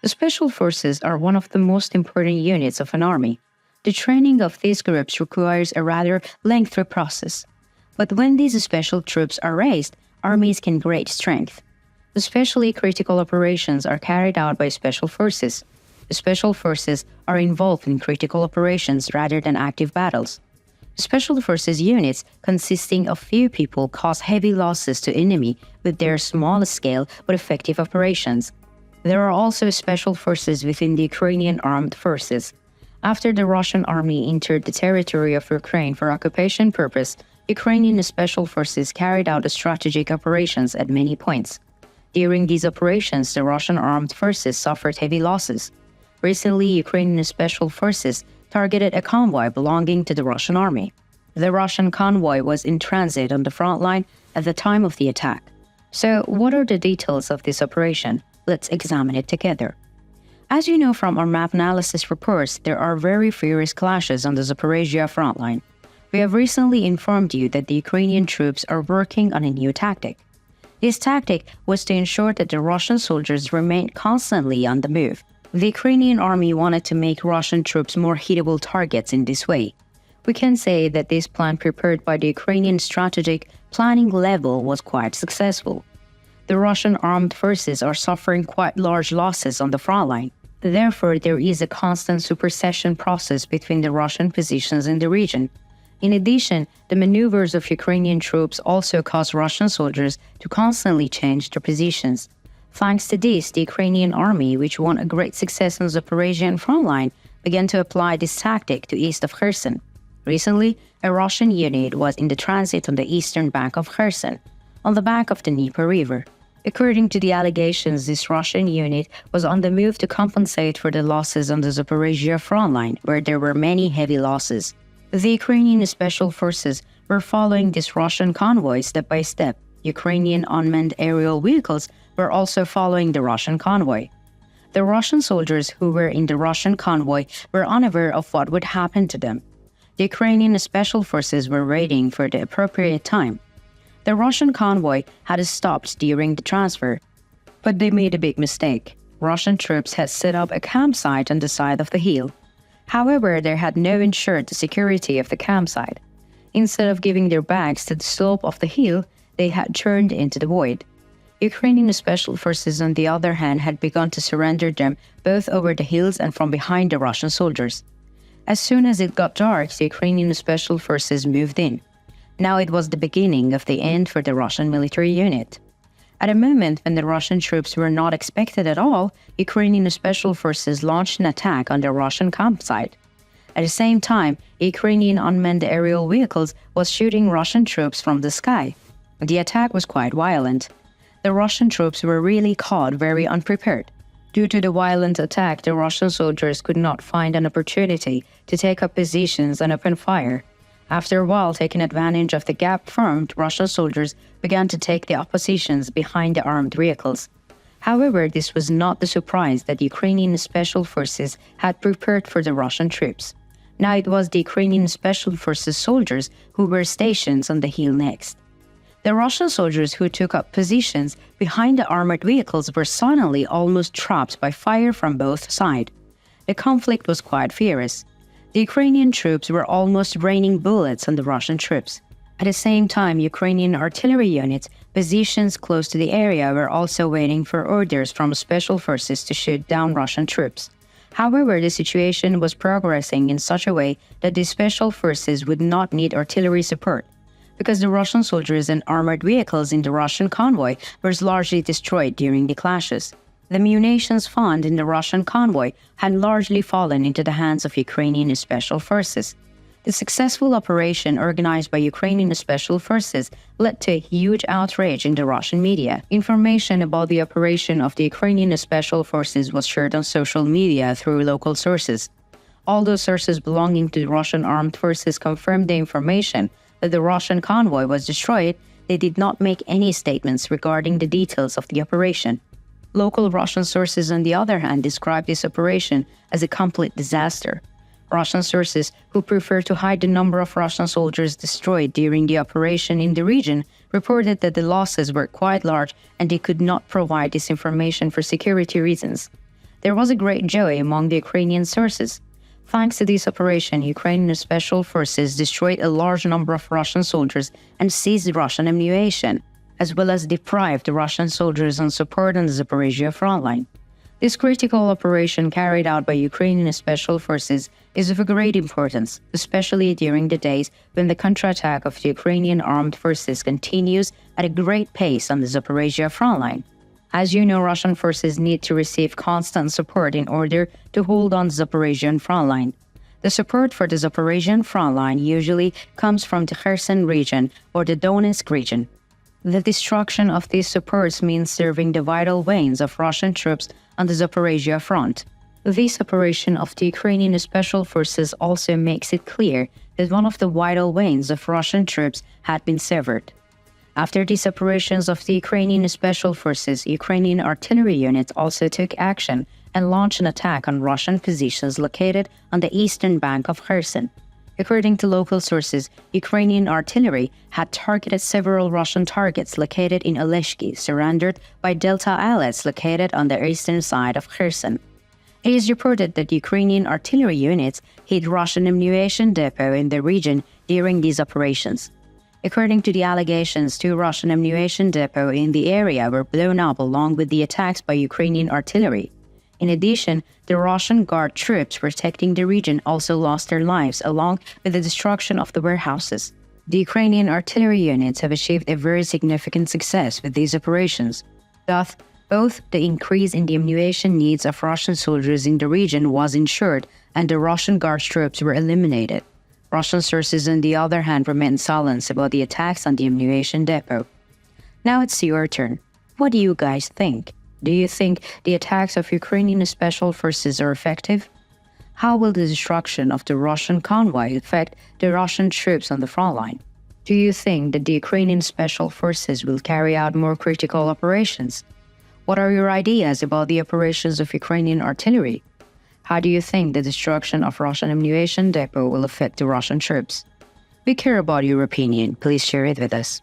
Special forces are one of the most important units of an army. The training of these groups requires a rather lengthy process. But when these special troops are raised, armies can gain strength. Especially critical operations are carried out by special forces. The special forces are involved in critical operations rather than active battles. Special forces units consisting of few people cause heavy losses to enemy with their small-scale but effective operations. There are also special forces within the Ukrainian Armed Forces. After the Russian army entered the territory of Ukraine for occupation purpose, Ukrainian Special Forces carried out strategic operations at many points. During these operations, the Russian Armed Forces suffered heavy losses. Recently, Ukrainian Special Forces targeted a convoy belonging to the Russian army. The Russian convoy was in transit on the front line at the time of the attack. So, what are the details of this operation? Let's examine it together. As you know from our map analysis reports, there are very furious clashes on the Zaporizhzhia front line. We have recently informed you that the Ukrainian troops are working on a new tactic. This tactic was to ensure that the Russian soldiers remained constantly on the move. The Ukrainian army wanted to make Russian troops more hittable targets in this way. We can say that this plan prepared by the Ukrainian strategic planning level was quite successful. The Russian armed forces are suffering quite large losses on the front line. Therefore, there is a constant supersession process between the Russian positions in the region. In addition, the maneuvers of Ukrainian troops also cause Russian soldiers to constantly change their positions. Thanks to this, the Ukrainian army, which won a great success on the Zaporizhzhian front line, began to apply this tactic to east of Kherson. Recently, a Russian unit was in the transit on the eastern bank of Kherson, on the bank of the Dnieper River. According to the allegations, this Russian unit was on the move to compensate for the losses on the Zaporizhzhia front line, where there were many heavy losses. The Ukrainian Special Forces were following this Russian convoy step by step. Ukrainian unmanned aerial vehicles were also following the Russian convoy. The Russian soldiers who were in the Russian convoy were unaware of what would happen to them. The Ukrainian Special Forces were waiting for the appropriate time. The Russian convoy had stopped during the transfer, but they made a big mistake. Russian troops had set up a campsite on the side of the hill. However, they had not ensured the security of the campsite. Instead of giving their backs to the slope of the hill, they had turned into the void. Ukrainian Special Forces, on the other hand, had begun to surrender them both over the hills and from behind the Russian soldiers. As soon as it got dark, the Ukrainian Special Forces moved in. Now it was the beginning of the end for the Russian military unit. At a moment when the Russian troops were not expected at all, Ukrainian Special Forces launched an attack on the Russian campsite. At the same time, Ukrainian unmanned aerial vehicles was shooting Russian troops from the sky. The attack was quite violent. The Russian troops were really caught very unprepared. Due to the violent attack, the Russian soldiers could not find an opportunity to take up positions and open fire. After a while, taking advantage of the gap formed, Russian soldiers began to take the oppositions behind the armed vehicles. However, this was not the surprise that the Ukrainian Special Forces had prepared for the Russian troops. Now it was the Ukrainian Special Forces soldiers who were stationed on the hill next. The Russian soldiers who took up positions behind the armored vehicles were suddenly almost trapped by fire from both sides. The conflict was quite fierce. The Ukrainian troops were almost raining bullets on the Russian troops. At the same time, Ukrainian artillery units positions close to the area were also waiting for orders from special forces to shoot down Russian troops. However, the situation was progressing in such a way that the special forces would not need artillery support, because the Russian soldiers and armored vehicles in the Russian convoy were largely destroyed during the clashes. The munitions found in the Russian convoy had largely fallen into the hands of Ukrainian Special Forces. The successful operation organized by Ukrainian Special Forces led to a huge outrage in the Russian media. Information about the operation of the Ukrainian Special Forces was shared on social media through local sources. Although sources belonging to the Russian Armed Forces confirmed the information that the Russian convoy was destroyed, they did not make any statements regarding the details of the operation. Local Russian sources, on the other hand, described this operation as a complete disaster. Russian sources, who prefer to hide the number of Russian soldiers destroyed during the operation in the region, reported that the losses were quite large and they could not provide this information for security reasons. There was a great joy among the Ukrainian sources. Thanks to this operation, Ukrainian Special Forces destroyed a large number of Russian soldiers and seized Russian ammunition, as well as deprived the Russian soldiers on support on the Zaporizhia front line. This critical operation carried out by Ukrainian Special Forces is of a great importance, especially during the days when the counterattack of the Ukrainian Armed Forces continues at a great pace on the Zaporizhia front line. As you know, Russian forces need to receive constant support in order to hold on the Zaporizhian front line. The support for the Zaporizhian front line usually comes from the Kherson region or the Donetsk region. The destruction of these supports means serving the vital veins of Russian troops on the Zaporizhia front. This operation of the Ukrainian Special Forces also makes it clear that one of the vital veins of Russian troops had been severed. After these operations of the Ukrainian Special Forces, Ukrainian artillery units also took action and launched an attack on Russian positions located on the eastern bank of Kherson. According to local sources, Ukrainian artillery had targeted several Russian targets located in Oleshki, surrounded by Delta islets located on the eastern side of Kherson. It is reported that Ukrainian artillery units hit Russian ammunition depot in the region during these operations. According to the allegations, 2 Russian ammunition depots in the area were blown up along with the attacks by Ukrainian artillery. In addition, the Russian Guard troops protecting the region also lost their lives along with the destruction of the warehouses. The Ukrainian artillery units have achieved a very significant success with these operations. Thus, both the increase in the ammunition needs of Russian soldiers in the region was ensured and the Russian Guard troops were eliminated. Russian sources, on the other hand, remained silent about the attacks on the ammunition depot. Now it's your turn. What do you guys think? Do you think the attacks of Ukrainian Special Forces are effective? How will the destruction of the Russian convoy affect the Russian troops on the front line? Do you think that the Ukrainian Special Forces will carry out more critical operations? What are your ideas about the operations of Ukrainian artillery? How do you think the destruction of Russian ammunition depot will affect the Russian troops? We care about your opinion. Please share it with us.